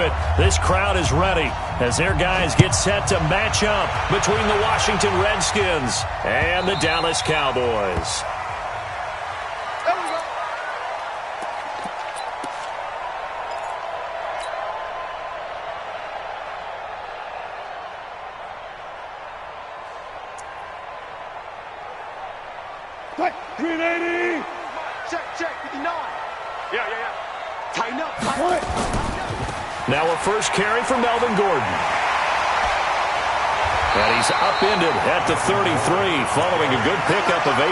it. This crowd is ready as their guys get set to match up between the Washington Redskins and the Dallas Cowboys. Now a first carry for Melvin Gordon. And he's upended at the 33 following a good pickup of 8.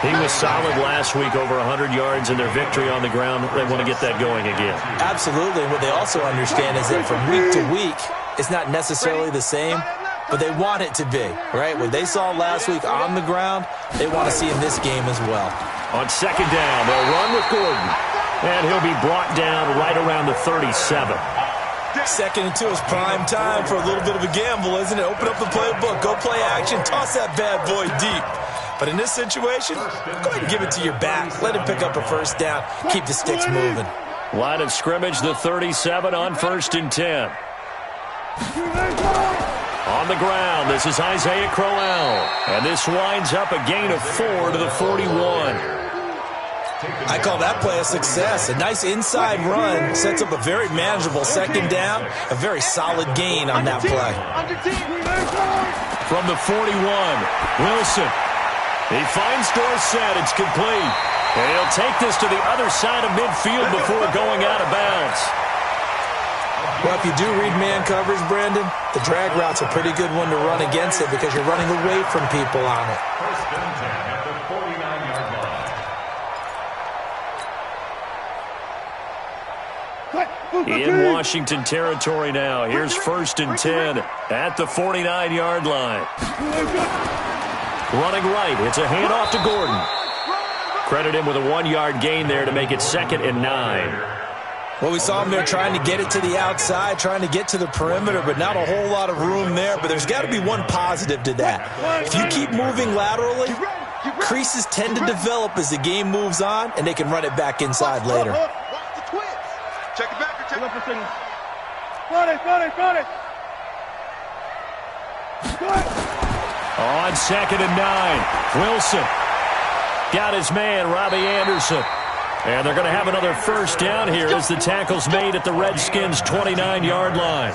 He was solid last week, over 100 yards in their victory on the ground. They want to get that going again. Absolutely. What they also understand is that from week to week, it's not necessarily the same, but they want it to be, right? What they saw last week on the ground, they want to see in this game as well. On second down, they'll run with Gordon. And he'll be brought down right around the 37. Second and 2 is prime time for a little bit of a gamble, isn't it? Open up the playbook, go play action, toss that bad boy deep. But in this situation, go ahead and give it to your back. Let him pick up a first down. Keep the sticks moving. Line of scrimmage, the 37 on 1st and 10. On the ground, this is Isaiah Crowell. And this winds up a gain of 4 to the 41. I call that play a success. A nice inside run sets up a very manageable second down. A very solid gain on that play. From the 41, Wilson. He finds Dorsett. It's complete. And he'll take this to the other side of midfield before going out of bounds. Well, if you do read man coverage, Brandon, the drag route's a pretty good one to run against it because you're running away from people on it. In Washington territory now. Here's 1st and 10 at the 49-yard line. Running right. It's a handoff to Gordon. Credit him with a 1-yard gain there to make it 2nd and 9. Well, we saw him there trying to get it to the outside, trying to get to the perimeter, but not a whole lot of room there. But there's got to be one positive to that. If you keep moving laterally, creases tend to develop as the game moves on, and they can run it back inside later. Check it back. Check it. On 2nd and 9, Wilson got his man, Robbie Anderson. And they're going to have another first down here as the tackle's made at the Redskins' 29-yard line.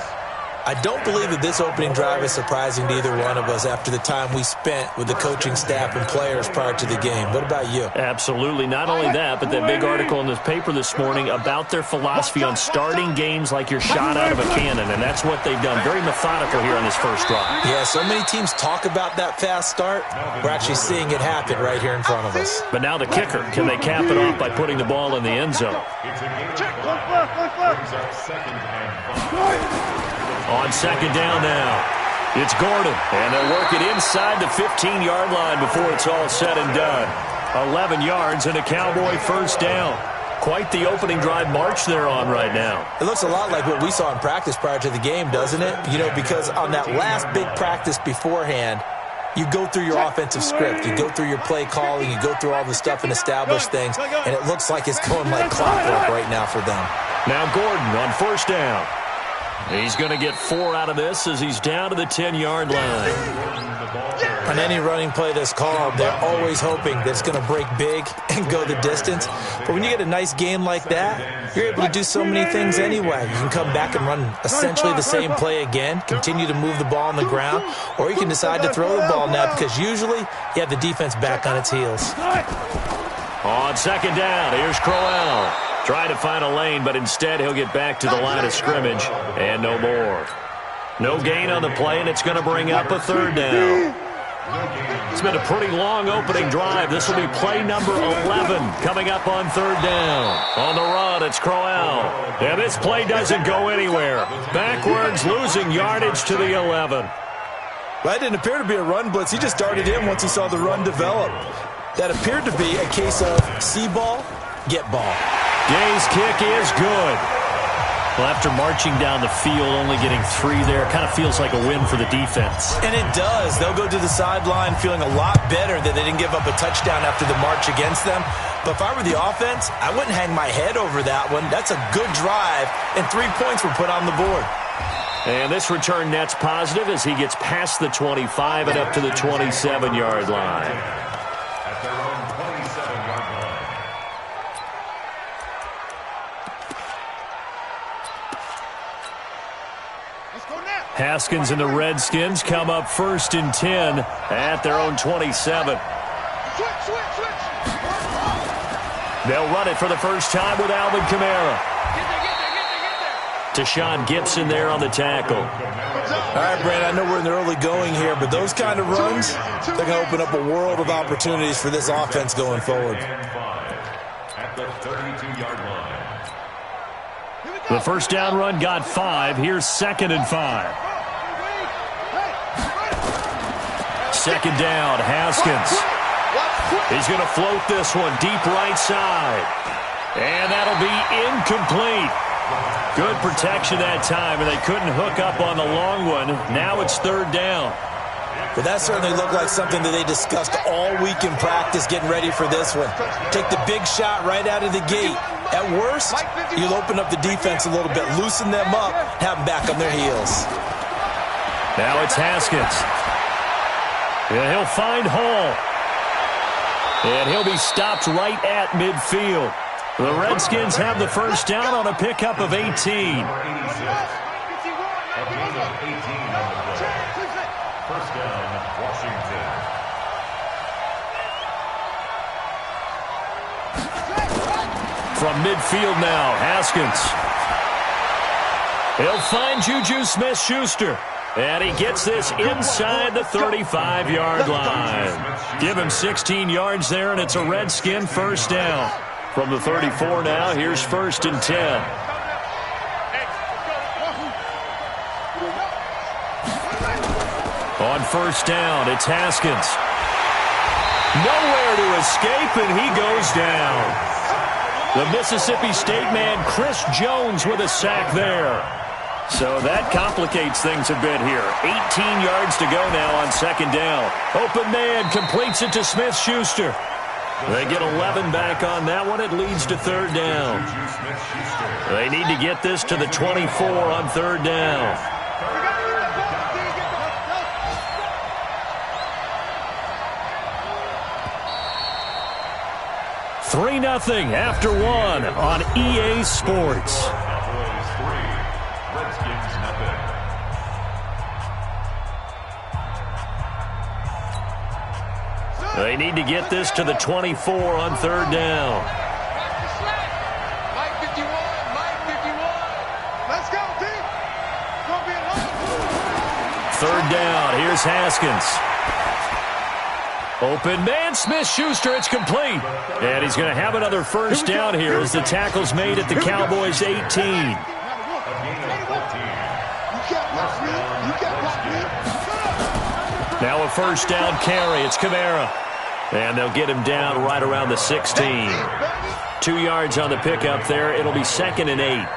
I don't believe that this opening drive is surprising to either one of us after the time we spent with the coaching staff and players prior to the game. What about you? Absolutely. Not only that, but that big article in this paper this morning about their philosophy on starting games like you're shot out of a cannon, and that's what they've done. Very methodical here on this first drive. Yeah, so many teams talk about that fast start. We're actually seeing it happen right here in front of us. But now the kicker. Can they cap it off by putting the ball in the end zone? On 2nd down now, it's Gordon, and they'll work it inside the 15-yard line before it's all said and done. 11 yards and a Cowboy first down. Quite the opening drive march they're on right now. It looks a lot like what we saw in practice prior to the game, doesn't it? You know, because on that last big practice beforehand, you go through your offensive script, you go through your play calling, you go through all the stuff and establish things, and it looks like it's going like clockwork right now for them. Now Gordon on first down. He's going to get 4 out of this as he's down to the 10-yard line. On any running play that's called, they're always hoping that it's going to break big and go the distance. But when you get a nice game like that, you're able to do so many things anyway. You can come back and run essentially the same play again, continue to move the ball on the ground, or you can decide to throw the ball now because usually you have the defense back on its heels. On 2nd down, here's Crowell. Trying to find a lane, but instead he'll get back to the line of scrimmage and no more. No gain on the play, and it's going to bring up a 3rd down. It's been a pretty long opening drive. This will be play number 11 coming up on 3rd down. On the run, it's Crowell. And this play doesn't go anywhere. Backwards, losing yardage to the 11. Well, it didn't appear to be a run blitz. He just darted in once he saw the run develop. That appeared to be a case of see ball, get ball. Gay's kick is good. Well, after marching down the field, only getting 3 there, kind of feels like a win for the defense. And it does. They'll go to the sideline feeling a lot better that they didn't give up a touchdown after the march against them. But if I were the offense, I wouldn't hang my head over that one. That's a good drive, and 3 points were put on the board. And this return net's positive as he gets past the 25 and up to the 27-yard line. At their own 27-yard line. Haskins and the Redskins come up 1st and 10 at their own 27. They'll run it for the first time with Alvin Kamara. Deshaun Gibson there on the tackle. All right, Brand, I know we're in the early going here, but those kind of runs, they're going to open up a world of opportunities for this offense going forward. At the 32-yard line. The first down run got 5. Here's 2nd and 5. 2nd down, Haskins. He's going to float this one deep right side. And that'll be incomplete. Good protection that time, and they couldn't hook up on the long one. Now it's 3rd down. But that certainly looked like something that they discussed all week in practice getting ready for this one. Take the big shot right out of the gate. At worst, you'll open up the defense a little bit, loosen them up, have them back on their heels. Now it's Haskins. And he'll find Hall. And he'll be stopped right at midfield. The Redskins have the first down on a pickup of 18. A gain of 18 on the play. First down, Washington. From midfield now, Haskins. He'll find Juju Smith-Schuster. And he gets this inside the 35-yard line. Give him 16 yards there, and it's a Redskin first down. From the 34 now, here's 1st and 10. On first down, it's Haskins. Nowhere to escape, and he goes down. The Mississippi State man, Chris Jones, with a sack there. So that complicates things a bit here. 18 yards to go now on 2nd down. Open man completes it to Smith-Schuster. They get 11 back on that one. It leads to 3rd down. They need to get this to the 24 on 3rd down. Three 0 after 1 on EA Sports. They need to get this to the 24 on 3rd down. Mike 51, Mike 51. Let's go, team. 3rd down. Here's Haskins. Open man, Smith-Schuster. It's complete. And he's going to have another first down here as the tackle's made at the Cowboys' 18. Now a first down carry. It's Kamara. And they'll get him down right around the 16. 2 yards on the pickup there. It'll be 2nd and 8.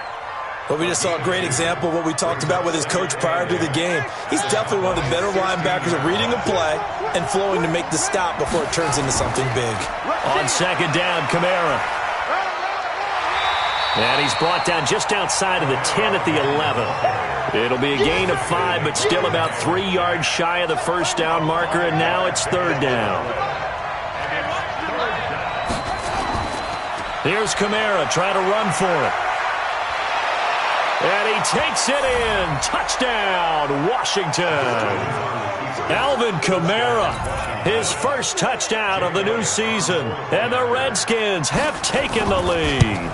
But we just saw a great example of what we talked about with his coach prior to the game. He's definitely one of the better linebackers at reading a play and flowing to make the stop before it turns into something big. On 2nd down, Kamara. And he's brought down just outside of the 10 at the 11. It'll be a gain of 5, but still about 3 yards shy of the first down marker, and now it's 3rd down. Here's Kamara trying to run for it. And he takes it in. Touchdown, Washington. Alvin Kamara, his first touchdown of the new season. And the Redskins have taken the lead.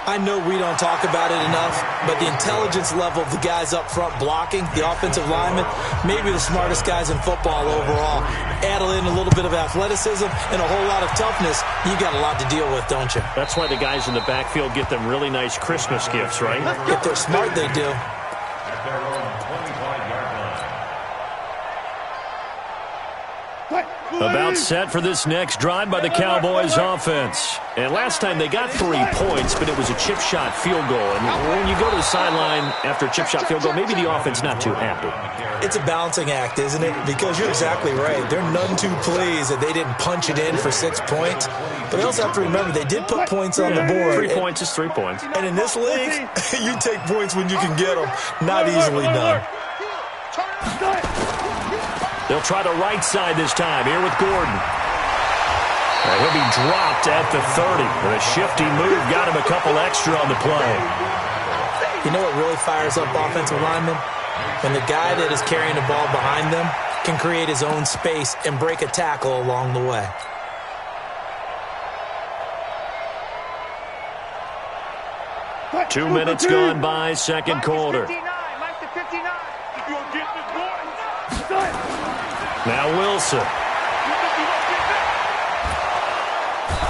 I know we don't talk about it enough, but the intelligence level of the guys up front blocking, the offensive linemen, maybe the smartest guys in football overall. Add in a little bit of athleticism and a whole lot of toughness, you got a lot to deal with, don't you? That's why the guys in the backfield get them really nice Christmas gifts, right? If they're smart, they do. At their own 25-yard line. About set for this next drive by the Cowboys offense. And last time they got 3 points, but it was a chip shot field goal. And when you go to the sideline after a chip shot field goal, maybe the offense not too happy. It's a balancing act, isn't it? Because you're exactly right. They're none too pleased that they didn't punch it in for 6 points. But they also have to remember they did put points on the board. 3 points is 3 points. And in this league, you take points when you can get them. Not easily done. They'll try the right side this time here with Gordon. He'll be dropped at the 30. A shifty move got him a couple extra on the play. You know what really fires up offensive linemen? When the guy that is carrying the ball behind them can create his own space and break a tackle along the way. Two minutes gone by, second quarter. Now Wilson.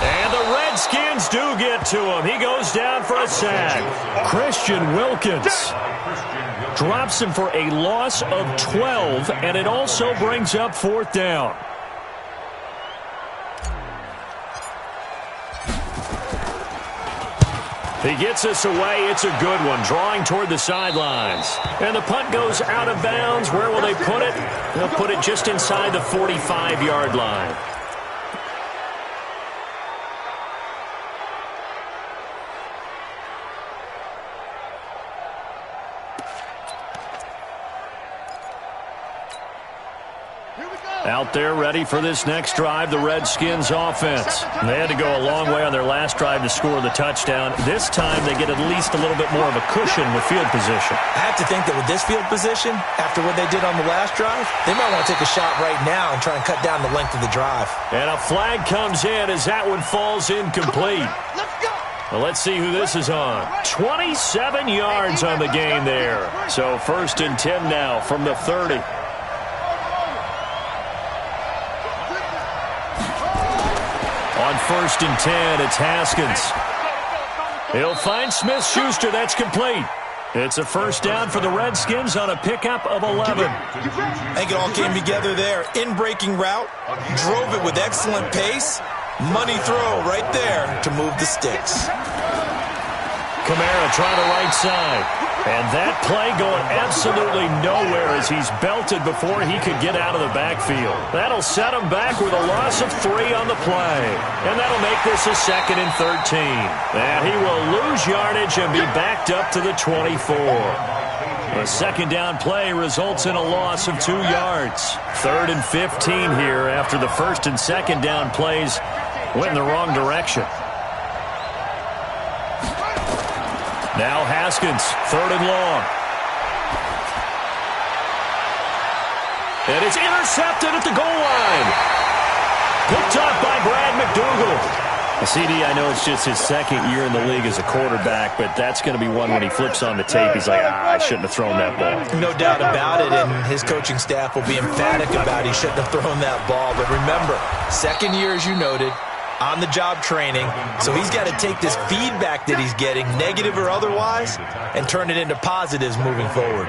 And the Redskins do get to him. He goes down for a sack. Christian Wilkins drops him for a loss of 12, and it also brings up 4th down. He gets us away. It's a good one, drawing toward the sidelines. And the punt goes out of bounds. Where will they put it? They'll put it just inside the 45-yard line. Out there ready for this next drive, the Redskins offense. They had to go a long way on their last drive to score the touchdown. This time they get at least a little bit more of a cushion with field position. I have to think that with this field position, after what they did on the last drive, they might want to take a shot right now and try and cut down the length of the drive. And a flag comes in as that one falls incomplete. Well, let's see who this is on. 27 yards on the game there. So 1st and 10 now from the 30. On 1st and 10, it's Haskins. He'll find Smith-Schuster. That's complete. It's a 1st down for the Redskins on a pickup of 11. I think it all came together there. In-breaking route, drove it with excellent pace. Money throw right there to move the sticks. Kamara trying the right side. And that play going absolutely nowhere as he's belted before he could get out of the backfield. That'll set him back with a loss of 3 on the play. And that'll make this a 2nd and 13. And he will lose yardage and be backed up to the 24. A 2nd down play results in a loss of 2 yards. 3rd and 15 here after the 1st and 2nd down plays went in the wrong direction. Now Haskins, 3rd and long. And it's intercepted at the goal line. Picked up by Brad McDougal. CD, I know it's just his 2nd year in the league as a quarterback, but that's going to be one when he flips on the tape, he's like, I shouldn't have thrown that ball. No doubt about it, and his coaching staff will be emphatic about he shouldn't have thrown that ball. But remember, 2nd year, as you noted, on-the-job training, so he's got to take this feedback that he's getting, negative or otherwise, and turn it into positives moving forward.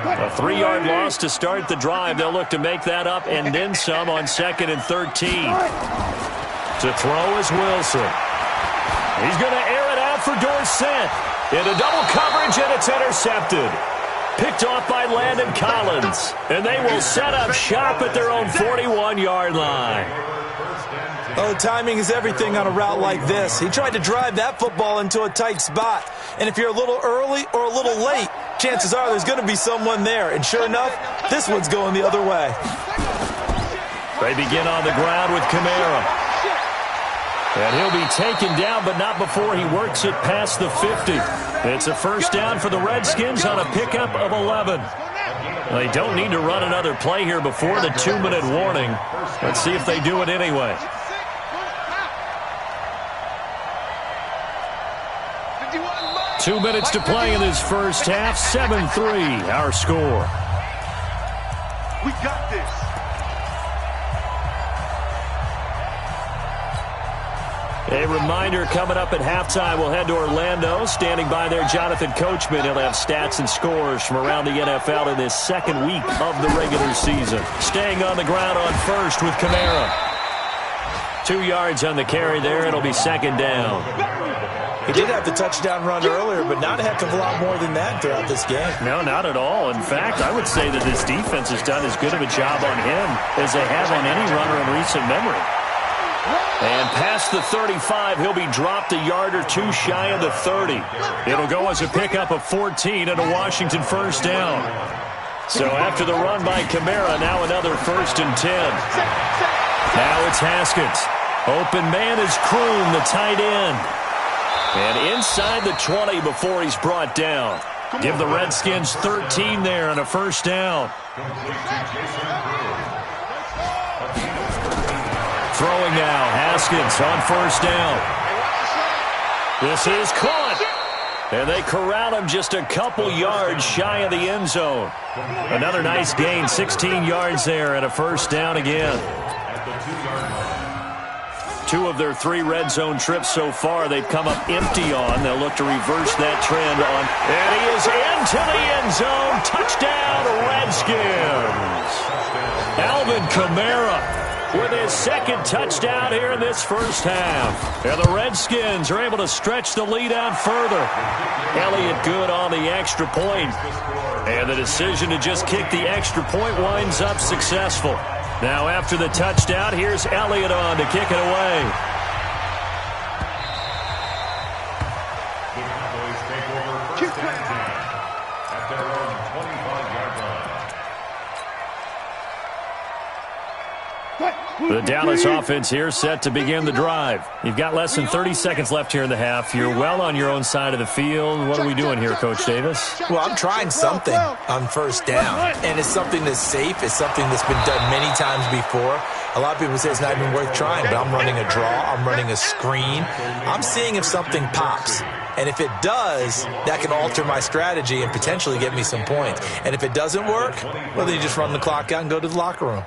A 3-yard loss to start the drive. They'll look to make that up and then some on 2nd and 13. To throw is Wilson. He's going to air it out for Dorsett. Into double coverage, and it's intercepted. Picked off by Landon Collins. And they will set up shop at their own 41-yard line. Oh, timing is everything on a route like this. He tried to drive that football into a tight spot. And if you're a little early or a little late, chances are there's going to be someone there. And sure enough, this one's going the other way. They begin on the ground with Kamara. And he'll be taken down, but not before he works it past the 50. It's a 1st down for the Redskins on a pickup of 11. They don't need to run another play here before the 2-minute warning. Let's see if they do it anyway. 2 minutes to play in this first half. 7-3, our score. We got this. A reminder coming up at halftime, we'll head to Orlando. Standing by there, Jonathan Coachman. He'll have stats and scores from around the NFL in this second week of the regular season. Staying on the ground on first with Kamara. 2 yards on the carry there. It'll be second down. He did have the touchdown run earlier, but not a heck of a lot more than that throughout this game. No, not at all. In fact, I would say that this defense has done as good of a job on him as they have on any runner in recent memory. And past the 35, he'll be dropped a yard or two shy of the 30. It'll go as a pickup of 14 and a Washington first down. So after the run by Kamara, now another 1st and 10. Now it's Haskins. Open man is Kroon, the tight end. And inside the 20 before he's brought down. Give the Redskins 13 there and a first down. Throwing now, Haskins on first down. This is caught. And they corral him just a couple yards shy of the end zone. Another nice gain, 16 yards there and a first down again. 2 of their 3 red zone trips so far they've come up empty on. They'll look to reverse that trend on. And he is into the end zone. Touchdown, Redskins. Alvin Kamara with his second touchdown here in this first half. And the Redskins are able to stretch the lead out further. Elliott good on the extra point. And the decision to just kick the extra point winds up successful. Now after the touchdown, here's Elliott on to kick it away. The Cowboys take over first and 10 at their own 25-yard line. The Dallas offense here set to begin the drive. You've got less than 30 seconds left here in the half. You're well on your own side of the field. What are we doing here, Coach Davis? Well, I'm trying something on first down, and it's something that's safe. It's something that's been done many times before. A lot of people say it's not even worth trying, but I'm running a draw. I'm running a screen. I'm seeing if something pops. And if it does, that can alter my strategy and potentially get me some points. And if it doesn't work, well, then you just run the clock out and go to the locker room.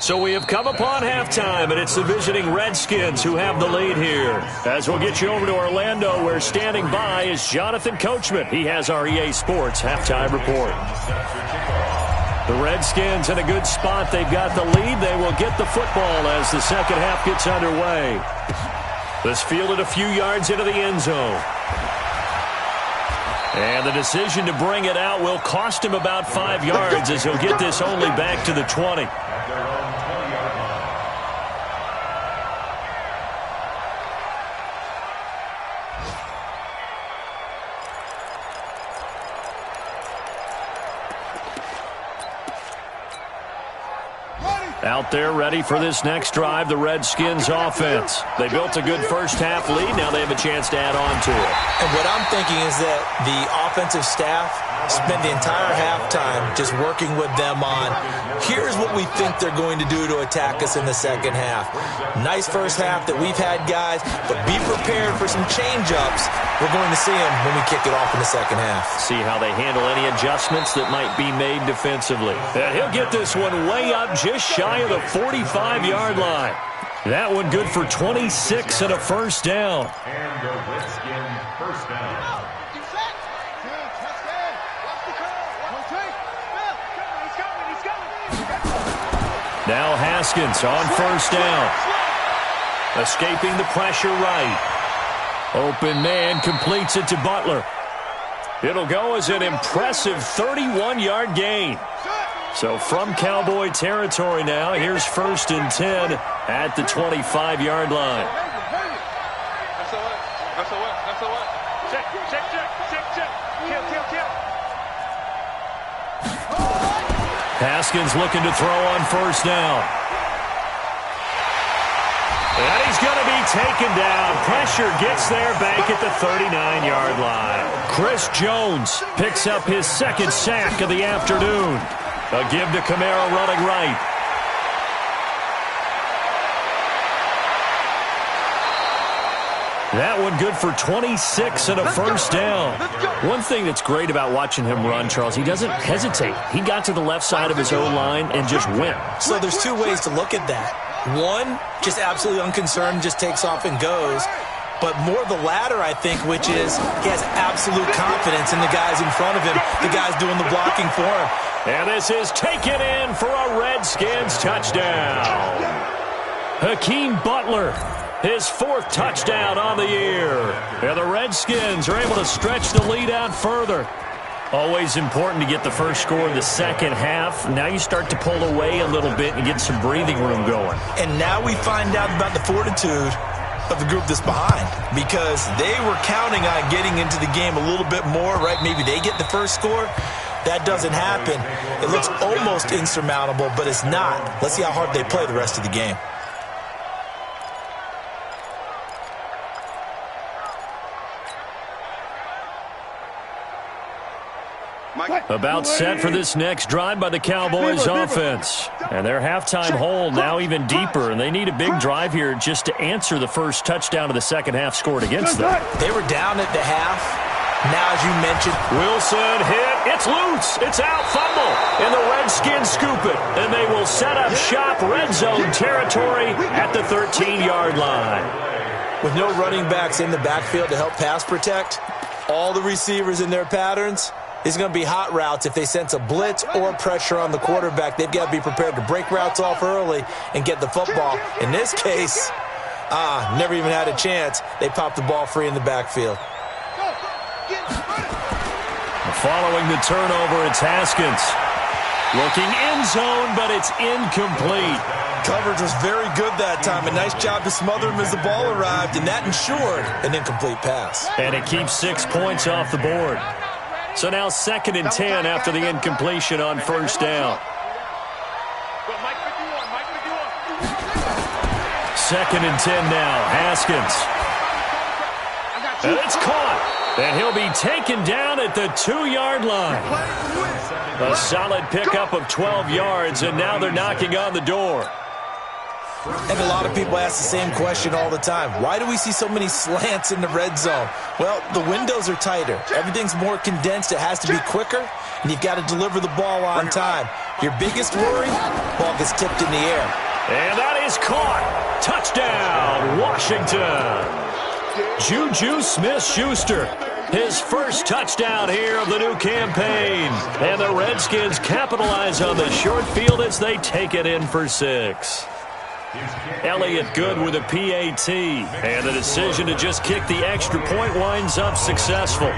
So we have come upon halftime, and it's the visiting Redskins who have the lead here. As we'll get you over to Orlando, where standing by is Jonathan Coachman. He has our EA Sports halftime report. The Redskins in a good spot. They've got the lead. They will get the football as the second half gets underway. This fielded a few yards into the end zone. And the decision to bring it out will cost him about 5 yards as he'll get this only back to the 20. Out there ready for this next drive, the Redskins offense. They built a good first half lead. Now they have a chance to add on to it. And what I'm thinking is that the offensive staff spend the entire halftime just working with them on, here's what we think they're going to do to attack us in the second half. Nice first half that we've had, guys, but be prepared for some change-ups. We're going to see them when we kick it off in the second half. See how they handle any adjustments that might be made defensively. And he'll get this one way up just shy of the 45-yard line. That one good for 26 and a first down. And the Redskin first down. Now Haskins on first down. Escaping the pressure right. Open man completes it to Butler. It'll go as an impressive 31-yard gain. So from Cowboy territory now, here's 1st and 10 at the 25-yard line. Haskins looking to throw on first down. And he's going to be taken down. Pressure gets there back at the 39-yard line. Chris Jones picks up his second sack of the afternoon. A give to Kamara running right. That one good for 26 and a first down. One thing that's great about watching him run, Charles, he doesn't hesitate. He got to the left side of his own line and just went. So there's two ways to look at that. One, just absolutely unconcerned, just takes off and goes. But more the latter, I think, which is he has absolute confidence in the guys in front of him, the guys doing the blocking for him. And this is taken in for a Redskins touchdown. Hakeem Butler, his fourth touchdown on the year. And the Redskins are able to stretch the lead out further. Always important to get the first score in the second half. Now you start to pull away a little bit and get some breathing room going. And now we find out about the fortitude of the group that's behind, because they were counting on getting into the game a little bit more, right? Maybe they get the first score. That doesn't happen. It looks almost insurmountable, but it's not. Let's see how hard they play the rest of the game. About set for this next drive by the Cowboys offense. And their halftime hole now even deeper, and they need a big drive here just to answer the first touchdown of the second half scored against them. They were down at the half. Now, as you mentioned, Wilson hit. It's loose. It's out. Fumble. And the Redskins scoop it. And they will set up shop red zone territory at the 13-yard line. With no running backs in the backfield to help pass protect, all the receivers in their patterns, it's going to be hot routes. If they sense a blitz or pressure on the quarterback, they've got to be prepared to break routes off early and get the football. In this case, never even had a chance. They popped the ball free in the backfield. Following the turnover, it's Haskins. Looking end zone, but it's incomplete. Coverage was very good that time. A nice job to smother him as the ball arrived, and that ensured an incomplete pass. And it keeps 6 points off the board. So now 2nd and 10 after the incompletion on first down. 2nd and 10 now. Haskins. And it's caught. And he'll be taken down at the 2-yard line. A solid pickup of 12 yards, and now they're knocking on the door. And a lot of people ask the same question all the time. Why do we see so many slants in the red zone? Well, the windows are tighter. Everything's more condensed. It has to be quicker, and you've got to deliver the ball on time. Your biggest worry, ball gets tipped in the air. And that is caught. Touchdown, Washington. Juju Smith-Schuster, his first touchdown here of the new campaign. And the Redskins capitalize on the short field as they take it in for 6. Elliott good with a PAT. And the decision to just kick the extra point winds up successful.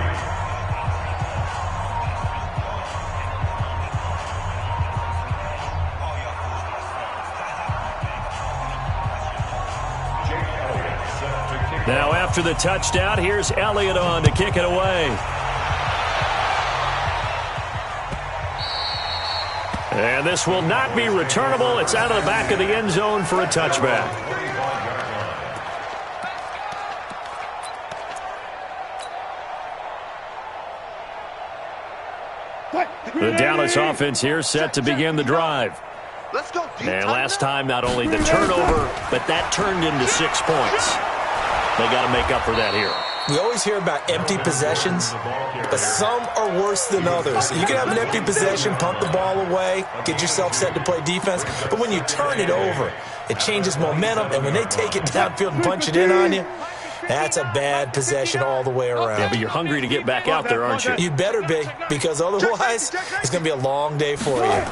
Now after the touchdown, here's Elliott on to kick it away. And this will not be returnable. It's out of the back of the end zone for a touchback. The Dallas offense here set to begin the drive. And last time, not only the turnover, but that turned into 6 points. They got to make up for that here. We always hear about empty possessions, but some are worse than others. You can have an empty possession, pump the ball away, get yourself set to play defense, but when you turn it over, it changes momentum, and when they take it downfield and punch it in on you, that's a bad possession all the way around. Yeah, but you're hungry to get back out there, aren't you? You better be, because otherwise, it's going to be a long day for you.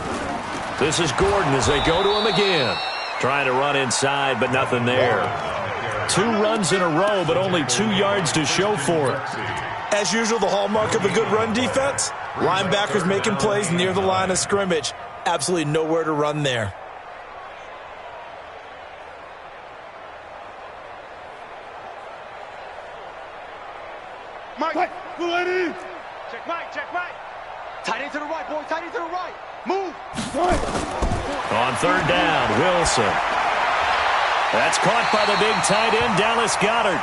This is Gordon as they go to him again. Trying to run inside, but nothing there. 2 runs in a row, but only 2 yards to show for it. As usual, the hallmark of a good run defense, linebackers making plays near the line of scrimmage. Absolutely nowhere to run there. Mike, check Mike. Tight end to the right, boy. Tight end to the right. Move. On third down, Wilson. That's caught by the big tight end, Dallas Goedert.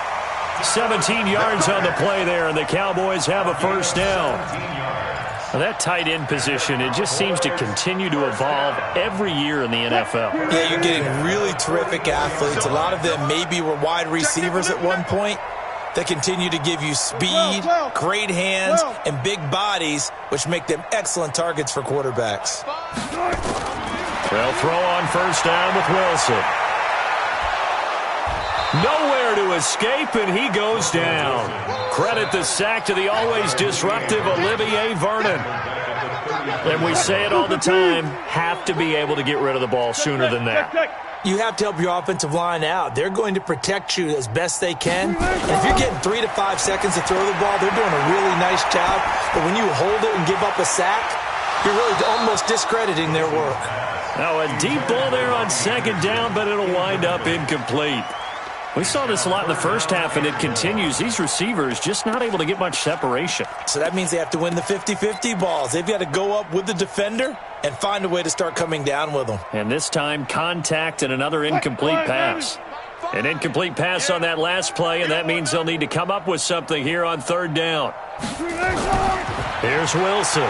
17 yards on the play there, and the Cowboys have a first down. Now that tight end position, it just seems to continue to evolve every year in the NFL. Yeah, you're getting really terrific athletes. A lot of them maybe were wide receivers at one point. They continue to give you speed, great hands, and big bodies, which make them excellent targets for quarterbacks. They'll throw on first down with Wilson. Nowhere to escape, and he goes down. Credit the sack to the always disruptive Olivier Vernon. And we say it all the time, have to be able to get rid of the ball sooner than that. You have to help your offensive line out. They're going to protect you as best they can. And if you're getting 3 to 5 seconds to throw the ball, they're doing a really nice job. But when you hold it and give up a sack, you're really almost discrediting their work. Now a deep ball there on second down, but it'll wind up incomplete. We saw this a lot in the first half, and it continues. These receivers just not able to get much separation. So that means they have to win the 50-50 balls. They've got to go up with the defender and find a way to start coming down with them. And this time, contact and another incomplete pass. An incomplete pass on that last play, and that means they'll need to come up with something here on third down. Here's Wilson.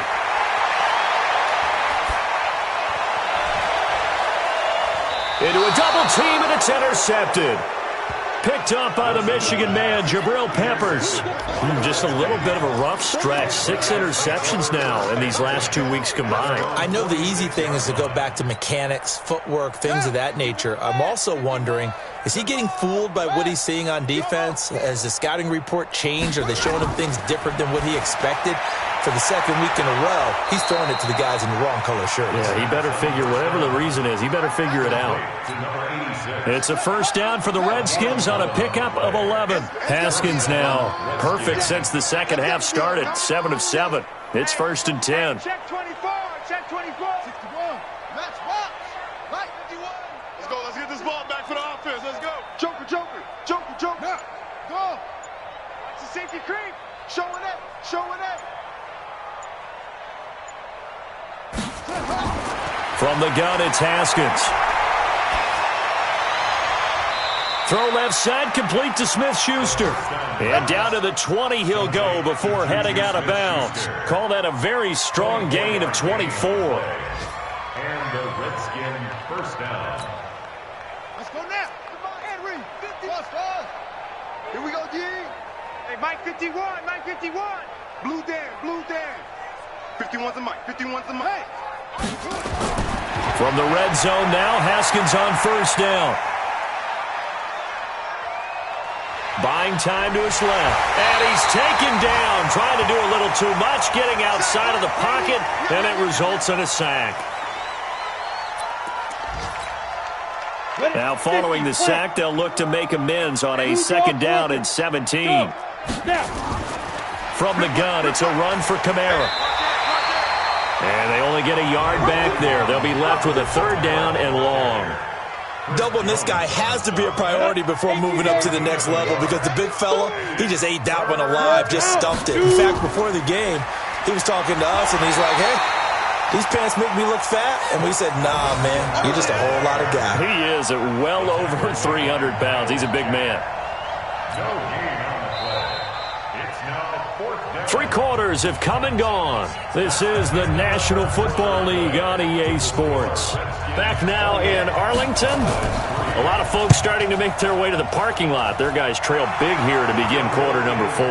Into a double team, and it's intercepted. Picked up by the Michigan man, Jabril Peppers. Just a little bit of a rough stretch. 6 interceptions now in these last 2 weeks combined. I know the easy thing is to go back to mechanics, footwork, things of that nature. I'm also wondering, is he getting fooled by what he's seeing on defense? Has the scouting report changed? Are they showing him things different than what he expected? For the second week in a row, he's throwing it to the guys in the wrong color shirts. Yeah, he better figure, whatever the reason is, he better figure it out. It's a first down for the Redskins on a pickup of 11. Haskins now perfect since the second half started, 7 of 7. It's first and 10. Check 24, check 24. 61. Match box. Right, 51. Let's go, let's get this ball back for the offense. Let's go. Joker, Joker, Joker, Joker. Now, go. Watch the safety creep. Showing it, showing it. From the gun, it's Haskins. Throw left side, complete to Smith-Schuster. And down to the 20 he'll go before heading out of bounds. Call that a very strong gain of 24. And the Redskin first down. Let's go now. Come on, Henry. 50. Plus. Here we go, D. Hey, Mike 51, Mike 51. Blue Dan. 51's a Mike, 51's a Mike. From the red zone now, Haskins on first down. Buying time to his left. And he's taken down, trying to do a little too much, getting outside of the pocket, and it results in a sack. Now following the sack, they'll look to make amends on a second down and 17. From the gun, it's a run for Kamara. And they only get a yard back there. They'll be left with a third down and long. Doubling this guy has to be a priority before moving up to the next level because the big fella, he just ate that one alive, just stuffed it. In fact, before the game, he was talking to us, and he's like, hey, these pants make me look fat. And we said, nah, man, you're just a whole lot of guy. He is at well over 300 pounds. He's a big man. No gain on the play. It's now fourth down. 3 quarters have come and gone. This is the National Football League on EA Sports. Back now in Arlington. A lot of folks starting to make their way to the parking lot. Their guys trail big here to begin quarter number 4.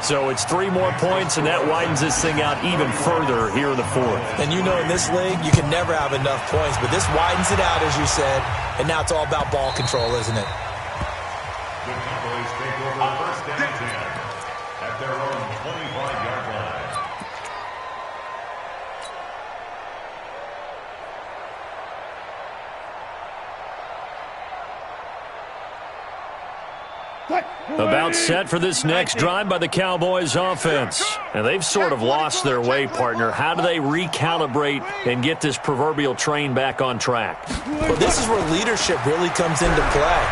So it's 3 more points, and that widens this thing out even further here in the 4th. And you know in this league, you can never have enough points, but this widens it out, as you said, and now it's all about ball control, isn't it? The Cowboys take over first down 10 at their own 25-yard line. About set for this next drive by the Cowboys offense. And they've sort of lost their way, partner. How do they recalibrate and get this proverbial train back on track? Well, this is where leadership really comes into play.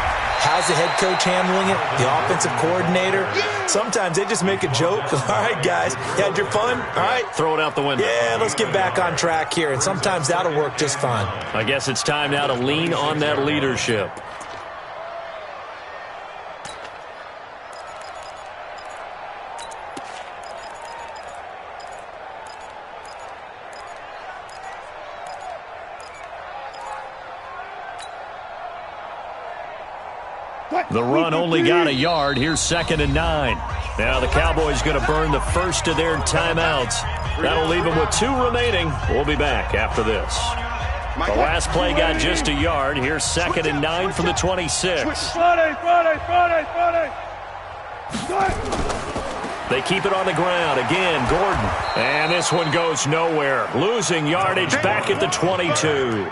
How's the head coach handling it? The offensive coordinator? Sometimes they just make a joke. All right, guys, you had your fun? All right. Throw it out the window. Yeah, let's get back on track here. And sometimes that'll work just fine. I guess it's time now to lean on that leadership. The run only got a yard. Here's 2nd and 9. Now the Cowboys going to burn the first of their timeouts. That'll leave them with 2 remaining. We'll be back after this. The last play got just a yard. Here's 2nd and 9 from the 26. They keep it on the ground. Again, Gordon. And this one goes nowhere. Losing yardage back at the 22.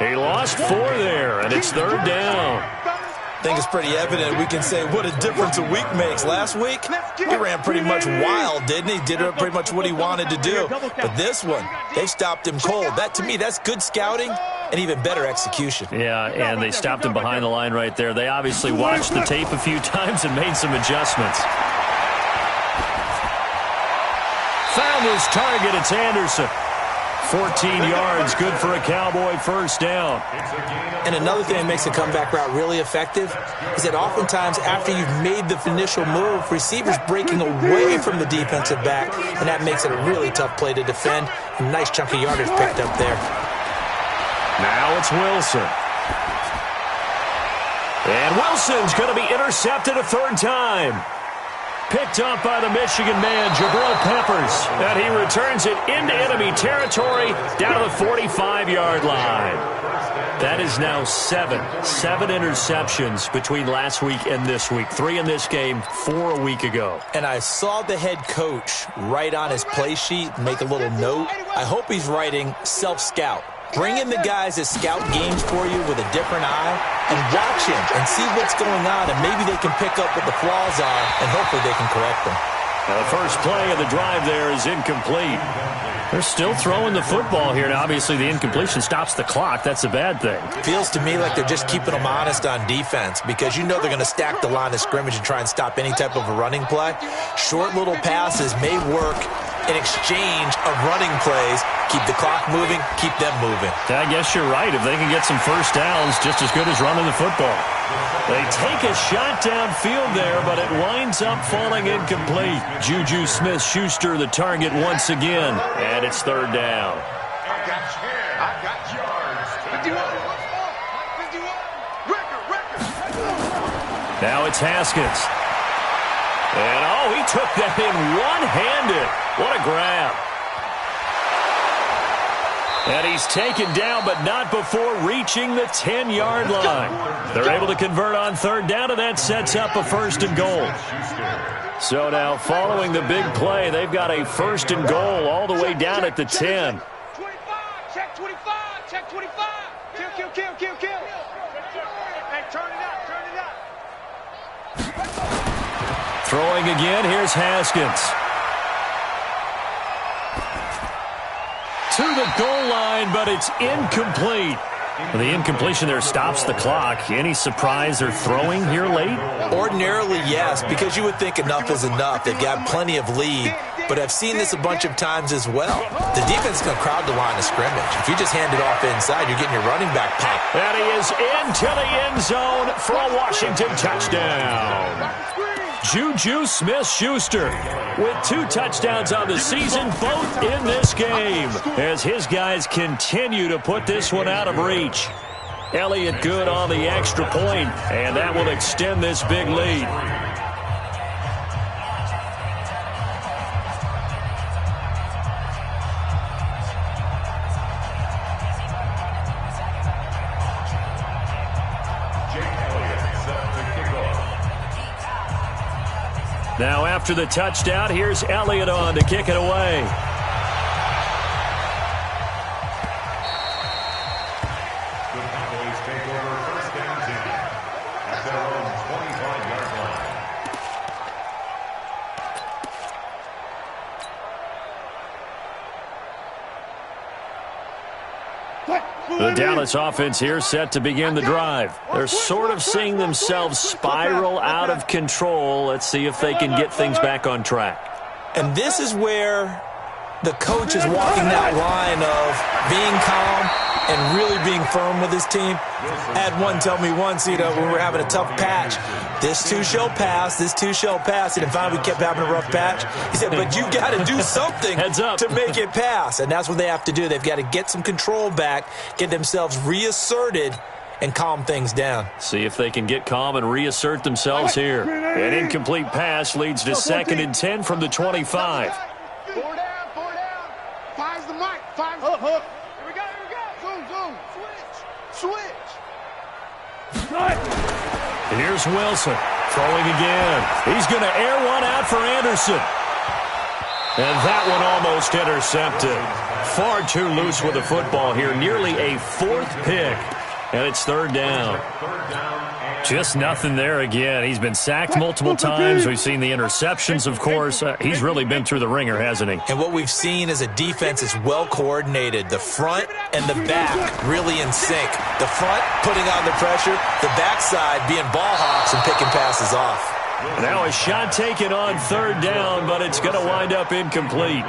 He lost 4 there, and it's 3rd down. I think it's pretty evident we can say what a difference a week makes. Last week, he ran pretty much wild, didn't he? Did pretty much what he wanted to do. But this one, they stopped him cold. That, to me, that's good scouting and even better execution. Yeah, and they stopped him behind the line right there. They obviously watched the tape a few times and made some adjustments. Found his target. It's Anderson. 14 yards, good for a Cowboy first down. And another thing that makes a comeback route really effective is that oftentimes after you've made the initial move, receivers breaking away from the defensive back, and that makes it a really tough play to defend. A nice chunk of yardage picked up there. Now it's Wilson. And Wilson's going to be intercepted a 3rd time. Picked up by the Michigan man, Jabril Peppers. And he returns it into enemy territory down to the 45-yard line. That is now 7 interceptions between last week and this week. 3 in this game, 4 a week ago. And I saw the head coach write on his play sheet, make a little note. I hope he's writing self-scout. Bring in the guys that scout games for you with a different eye and watch him and see what's going on, and maybe they can pick up what the flaws are, and hopefully they can correct them. Now the first play of the drive there is incomplete. They're still throwing the football here. Now, obviously, the incompletion stops the clock. That's a bad thing. Feels to me like they're just keeping them honest on defense because you know they're going to stack the line of scrimmage and try and stop any type of a running play. Short little passes may work in exchange of running plays. Keep the clock moving, keep them moving. I guess you're right. If they can get some first downs, just as good as running the football. They take a shot downfield there, but it winds up falling incomplete. Juju Smith-Schuster the target once again, and it's 3rd down. I got yards. 51. Now it's Haskins. And, oh, he took that in one-handed. What a grab. And he's taken down, but not before reaching the 10-yard line. They're able to convert on 3rd down, and that sets up a 1st and goal. So now, following the big play, they've got a 1st and goal all the way down at the 10. 25, check 25, check 25. Kill. Hey, turn it up. Throwing again, here's Haskins. To the goal line, but it's incomplete. The incompletion there stops the clock. Any surprise they're throwing here late? Ordinarily, yes, because you would think enough is enough. They've got plenty of lead, but I've seen this a bunch of times as well. The defense is going to crowd the line of scrimmage. If you just hand it off inside, you're getting your running back pop. And he is into the end zone for a Washington touchdown. Juju Smith-Schuster with 2 touchdowns on the season, both in this game, as his guys continue to put this one out of reach. Elliott good on the extra point, and that will extend this big lead. Now after the touchdown, here's Elliott on to kick it away. The Cowboys take over 1st and 10 at their own 25-yard line. The Dallas offense here set to begin the drive. They're sort of seeing themselves spiral out of control. Let's see if they can get things back on track. And this is where the coach is walking that line of being calm and really being firm with his team. I had one tell me once, when we were having a tough patch, this too shall pass, this too shall pass. And finally we kept having a rough patch. He said, but you've got to do something Heads up. to make it pass. And that's what they have to do. They've got to get some control back, get themselves reasserted, and calm things down. See if they can get calm and reassert themselves here. An incomplete pass leads to 2nd and 10 from the 25. 4 down, 4 down. 5's the mic. 5's the hook. Here we go, here we go. Zoom. Switch. Here's Wilson throwing again. He's going to air one out for Anderson. And that one almost intercepted. Far too loose with the football here. Nearly a 4th pick. And it's 3rd down. Just nothing there again. He's been sacked multiple times. We've seen the interceptions, of course. He's really been through the ringer, hasn't he? And what we've seen is a defense that's well coordinated. The front and the back really in sync. The front putting on the pressure. The backside being ball hawks and picking passes off. Now a shot taken on 3rd down, but it's going to wind up incomplete.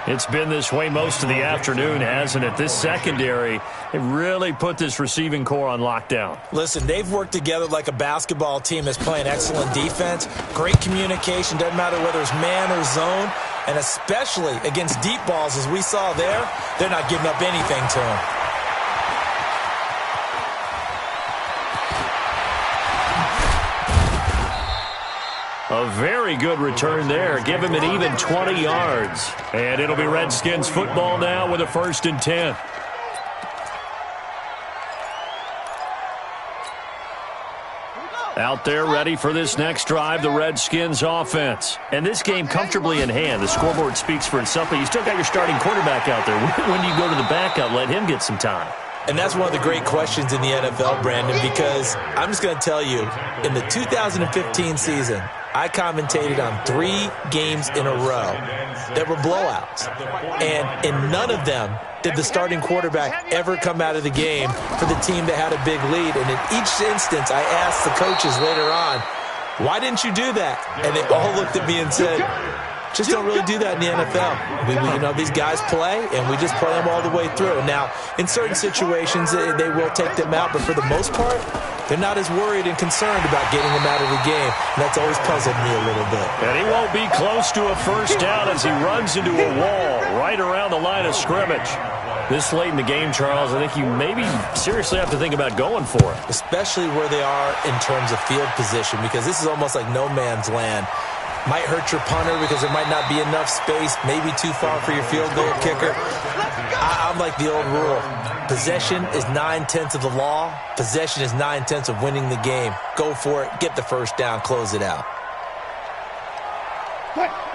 It's been this way most of the afternoon, hasn't it? This secondary, they really put this receiving core on lockdown. Listen, they've worked together like a basketball team that's playing excellent defense. Great communication, doesn't matter whether it's man or zone. And especially against deep balls, as we saw there, they're not giving up anything to them. A very good return there. Give him an even 20 yards. And it'll be Redskins football now with a 1st and 10. Out there ready for this next drive, the Redskins offense. And this game comfortably in hand. The scoreboard speaks for itself, but you still got your starting quarterback out there. When do you go to the backup? Let him get some time. And that's one of the great questions in the NFL, Brandon, because I'm just going to tell you, in the 2015 season, I commentated on 3 games in a row that were blowouts. And in none of them did the starting quarterback ever come out of the game for the team that had a big lead. And in each instance, I asked the coaches later on, why didn't you do that? And they all looked at me and said, just don't really do that in the NFL. These guys play, and we just play them all the way through. Now, in certain situations, they will take them out, but for the most part, they're not as worried and concerned about getting them out of the game. And that's always puzzled me a little bit. And he won't be close to a 1st down as he runs into a wall right around the line of scrimmage. This late in the game, Charles, I think you maybe seriously have to think about going for it. Especially where they are in terms of field position, because this is almost like no man's land. Might hurt your punter because there might not be enough space, maybe too far for your field goal kicker. I'm like the old rule. Possession is 9/10 of the law. Possession is 9/10 of winning the game. Go for it. Get the 1st down. Close it out.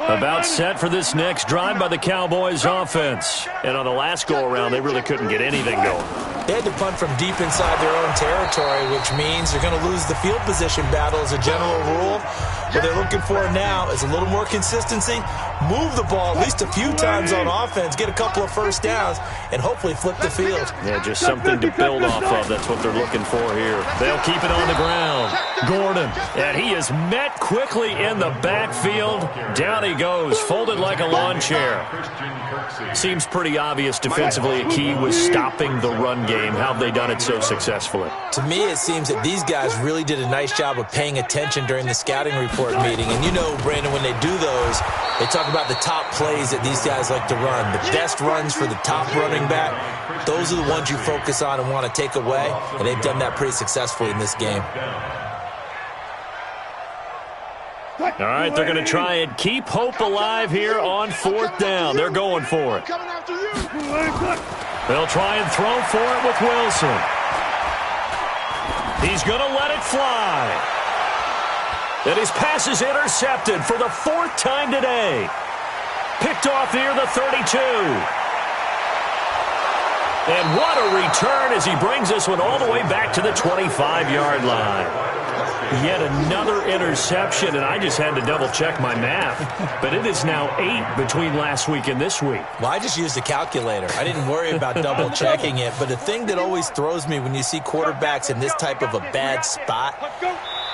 About set for this next drive by the Cowboys offense. And on the last go-around, they really couldn't get anything going. They had to punt from deep inside their own territory, which means they're going to lose the field position battle as a general rule. What they're looking for now is a little more consistency, move the ball at least a few times on offense, get a couple of 1st downs, and hopefully flip the field. Yeah, just something to build off of. That's what they're looking for here. They'll keep it on the ground. Gordon, and he is met quickly in the backfield. Down he goes, folded like a lawn chair. Seems pretty obvious defensively a key was stopping the run game. How have they done it so successfully? To me, it seems that these guys really did a nice job of paying attention during the scouting report meeting. And you know, Brandon, when they do those, they talk about the top plays that these guys like to run. The best runs for the top running back, those are the ones you focus on and want to take away. And they've done that pretty successfully in this game. All right, they're going to try and keep hope alive here on 4th down. They're going for it. They'll try and throw for it with Wilson. He's going to let it fly. And his pass is intercepted for the 4th time today. Picked off near the 32. And what a return as he brings this one all the way back to the 25-yard line. Yet another interception, and I just had to double-check my math. But it is now 8 between last week and this week. Well, I just used a calculator. I didn't worry about double-checking it. But the thing that always throws me when you see quarterbacks in this type of a bad spot,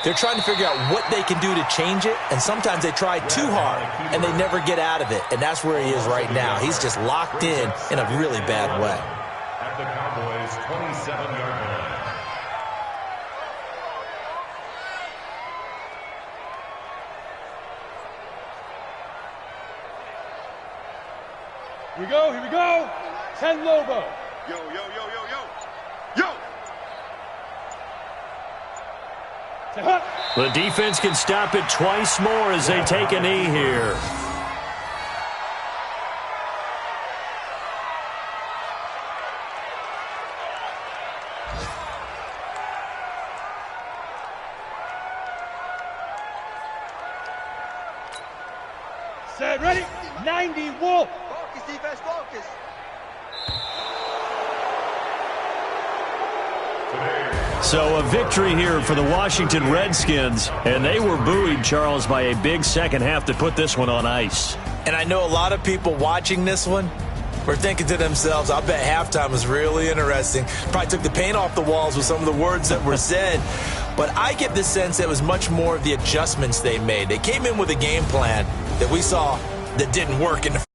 they're trying to figure out what they can do to change it, and sometimes they try too hard, and they never get out of it. And that's where he is right now. He's just locked in a really bad way. At the Cowboys' 27-yard line. Here we go. 10 Lobo. Yo. The defense can stop it twice more as they take a knee here. Set, ready? 90, wolf. Focus, defense, focus. So a victory here for the Washington Redskins, and they were buoyed, Charles, by a big second half to put this one on ice. And I know a lot of people watching this one were thinking to themselves, I bet halftime was really interesting. Probably took the paint off the walls with some of the words that were said. But I get the sense that it was much more of the adjustments they made. They came in with a game plan that we saw that didn't work in the